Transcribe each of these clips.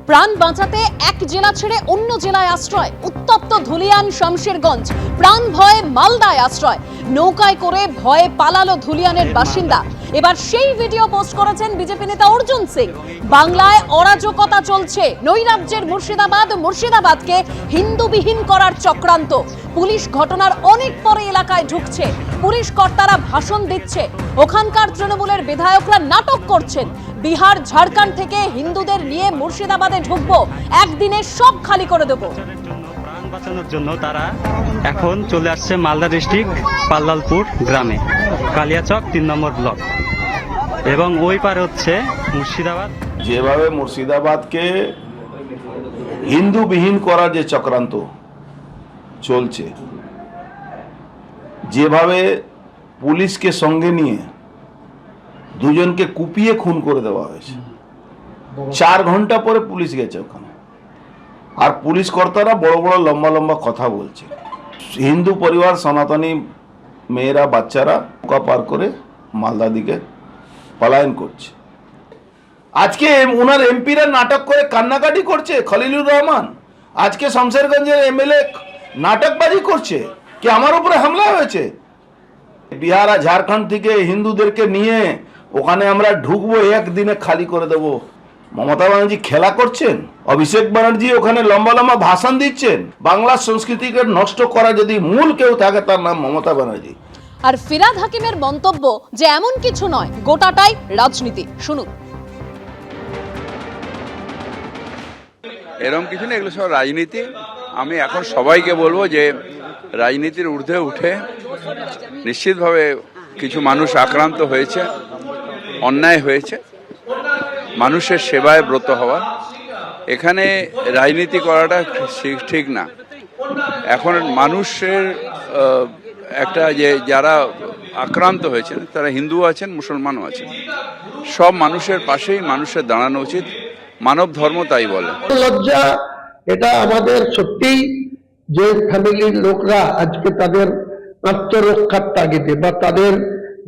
প্রাণ বাঁচাতে এক জেলা ছেড়ে অন্য জেলায় আশ্রয়, উত্তপ্ত ধুলিয়ান শমশেরগঞ্জ। প্রাণ ভয়ে মালদায় আশ্রয়, নৌকায় করে ভয়ে পালালো ধুলিয়ানের বাসিন্দা। এবার সেই ভিডিও পোস্ট করেছেন বিজেপি নেতা অর্জুন সিং। বাংলায় অরাজকতা চলছে, নৈরাজ্যের মুর্শিদাবাদকে হিন্দুবিহীন করার চক্রান্ত। পুলিশ ঘটনার অনেক পরে এলাকায় ঢুকছে, পুলিশ কর্তারা ভাষণ দিচ্ছে, ওখানকার তৃণমূলের বিধায়করা নাটক করছেন। বিহার ঝাড়খণ্ড থেকে হিন্দুদের নিয়ে মুর্শিদাবাদে ঢুকবো, একদিনে সব খালি করে দেবো। প্রাণ বাঁচানোর জন্য তারা এখন চলে আসছে মালদা ডিস্ট্রিক্ট পাল্লালপুর গ্রামে, কালিয়াচক 3 নম্বর ব্লক, এবং ওই পারে হচ্ছে মুর্শিদাবাদ। যেভাবে মুর্শিদাবাদকে হিন্দুবিহীন করার যে চক্রান্ত চলছে, যেভাবে পুলিশকে সঙ্গে নিয়ে দুজনকে কুপিয়ে খুন করে দেওয়া হয়েছে, 4 ঘন্টা পরে পুলিশ গেছে ওখানে, আর পুলিশ কর্তারা বড় বড় লম্বা লম্বা কথা বলছে। হিন্দু পরিবার সনাতনী মেয়েরা বাচ্চারা নৌকা পার করে মালদা দিকে পলায়ন করছে। আজকে ওনার এমপিরা নাটক করে কান্নাকাটি করছে। খলিলুর রহমান আজকে শমশেরগঞ্জের এমএলএ নাটকবাজি করছে কি আমার উপরে হামলা হয়েছে। বিহার আর ঝাড়খণ্ড থেকে হিন্দুদেরকে নিয়ে ওখানে আমরা ঢুকবো, একদিনে খালি করে দেব। মমতা ব্যানার্জি খেলা করছেন, অভিষেক ব্যানার্জি ওখানে লম্বা লম্বা ভাষণ দিচ্ছেন। বাংলার সংস্কৃতিকে নষ্ট করা যদি মূল কেউ থাকে তার নাম মমতা ব্যানার্জি। আর ফিরাদ হাকিমের মন্তব্য যে এমন কিছু নয়, গোটাটাই রাজনীতি। শুনুন। এরকম কিছু না, এগুলো সব রাজনীতি। আমি এখন সবাইকে বলবো যে রাজনীতির ঊর্ধ্বে উঠে নিশ্চিতভাবে কিছু মানুষ আক্রান্ত হয়েছে, অন্যায় হয়েছে, মানুষের সেবায় ব্রত হওয়া, এখানে রাজনীতি করাটা ঠিক না। এখন মানুষের একটা যে যারা আক্রান্ত হয়েছেন তারা হিন্দু আছেন, মুসলমানও আছেন, সব মানুষের পাশেই মানুষের দাঁড়ানো উচিত। মানব ধর্ম তাই বলে। লজ্জা, এটা আমাদের সত্যিই যে ফ্যামিলির লোকরা আজকে তাদের আত্মরক্ষার তাগিদে বা তাদের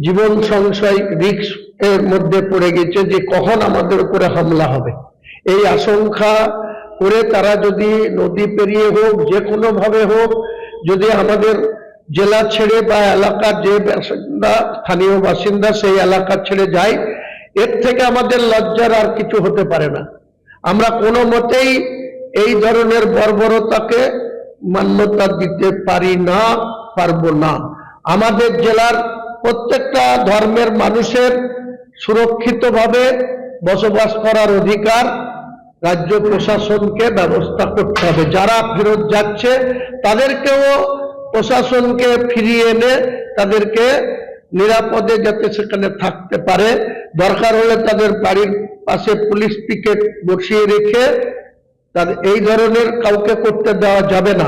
জীবন সংশয় রিস্ক এর মধ্যে পড়ে গেছে যে কখন আমাদের উপরে হামলা হবে, এই আশঙ্কা করে তারা যদি নদী পেরিয়ে হোক, যে কোনো ভাবে হোক, যদি আমাদের জেলা ছেড়ে বা এলাকার যে বাসিন্দা, স্থানীয় বাসিন্দা সেই এলাকা ছেড়ে যায়, এর থেকে আমাদের লজ্জার আর কিছু হতে পারে না। আমরা কোনো মতেই এই ধরনের বর্বরতাকে মান্যতা দিতে পারবো না। আমাদের জেলার প্রত্যেকটা ধর্মের মানুষের সুরক্ষিতভাবে বসবাস করার অধিকার রাজ্য প্রশাসনকে ব্যবস্থা করতে হবে। যারা ফেরত যাচ্ছে তাদেরকেও প্রশাসনকে ফিরিয়ে এনে তাদেরকে নিরাপদে যাতে সেখানে থাকতে পারে, দরকার হলে তাদের বাড়ির পাশে পুলিশ পিকেট বসিয়ে রেখে তাদের এই ধরনের কাউকে করতে দেওয়া যাবে না।